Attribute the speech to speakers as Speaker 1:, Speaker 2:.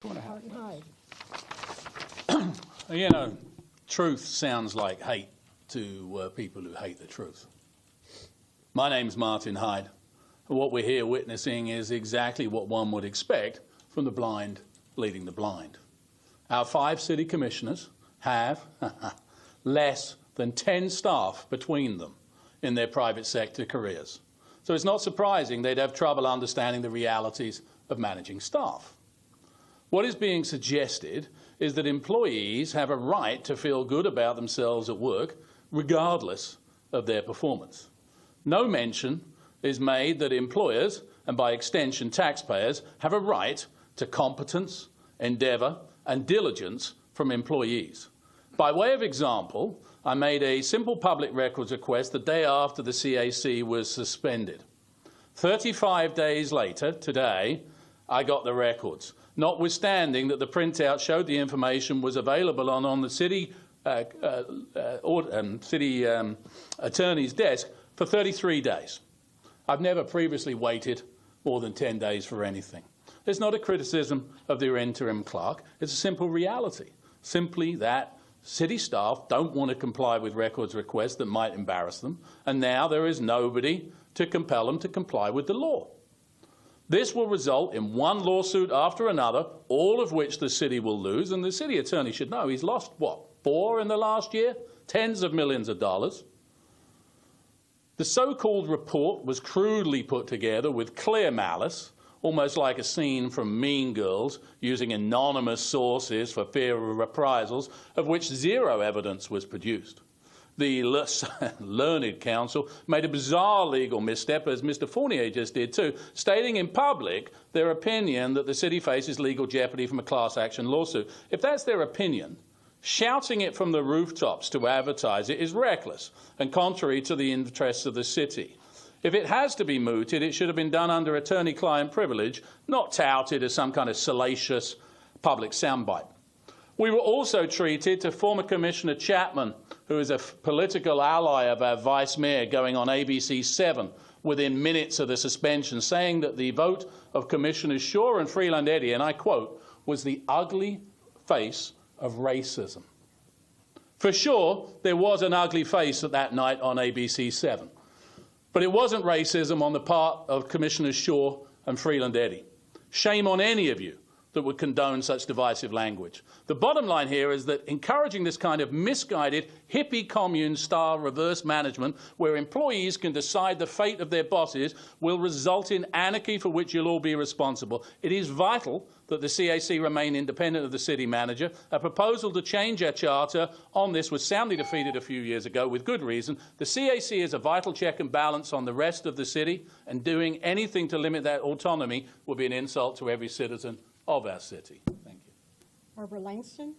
Speaker 1: Hyde.
Speaker 2: You know, truth sounds like hate to people who hate the truth. My name's Martin Hyde. What we're here witnessing is exactly what one would expect from the blind leading the blind. Our 5 city commissioners have less than 10 staff between them in their private sector careers. So it's not surprising they'd have trouble understanding the realities of managing staff. What is being suggested is that employees have a right to feel good about themselves at work, regardless of their performance. No mention is made that employers, and by extension taxpayers, have a right to competence, endeavour and diligence from employees. By way of example, I made a simple public records request the day after the CAC was suspended. 35 days later, today, I got the records, notwithstanding that the printout showed the information was available on the city attorney's desk for 33 days. I've never previously waited more than 10 days for anything. It's not a criticism of the interim clerk. It's a simple reality, simply that city staff don't want to comply with records requests that might embarrass them, and now there is nobody to compel them to comply with the law. This will result in one lawsuit after another, all of which the city will lose, and the city attorney should know he's lost, what, 4 in the last year? Tens of millions of dollars. The so-called report was crudely put together with clear malice, almost like a scene from Mean Girls, using anonymous sources for fear of reprisals, of which 0 evidence was produced. The learned counsel made a bizarre legal misstep, as Mr. Fournier just did too, stating in public their opinion that the city faces legal jeopardy from a class action lawsuit. If that's their opinion, shouting it from the rooftops to advertise it is reckless and contrary to the interests of the city. If it has to be mooted, it should have been done under attorney-client privilege, not touted as some kind of salacious public soundbite. We were also treated to former Commissioner Chapman, who is a political ally of our Vice Mayor, going on ABC 7 within minutes of the suspension, saying that the vote of Commissioners Shaw and Freeland-Eddy, and I quote, was the ugly face of racism. For sure, there was an ugly face at that night on ABC 7. But it wasn't racism on the part of Commissioners Shaw and Freeland-Eddy. Shame on any of you that would condone such divisive language. The bottom line here is that encouraging this kind of misguided, hippie commune-style reverse management where employees can decide the fate of their bosses will result in anarchy for which you'll all be responsible. It is vital that the CAC remain independent of the city manager. A proposal to change our charter on this was soundly defeated a few years ago with good reason. The CAC is a vital check and balance on the rest of the city, and doing anything to limit that autonomy will be an insult to every citizen of our city. Thank you.
Speaker 1: Barbara Langston.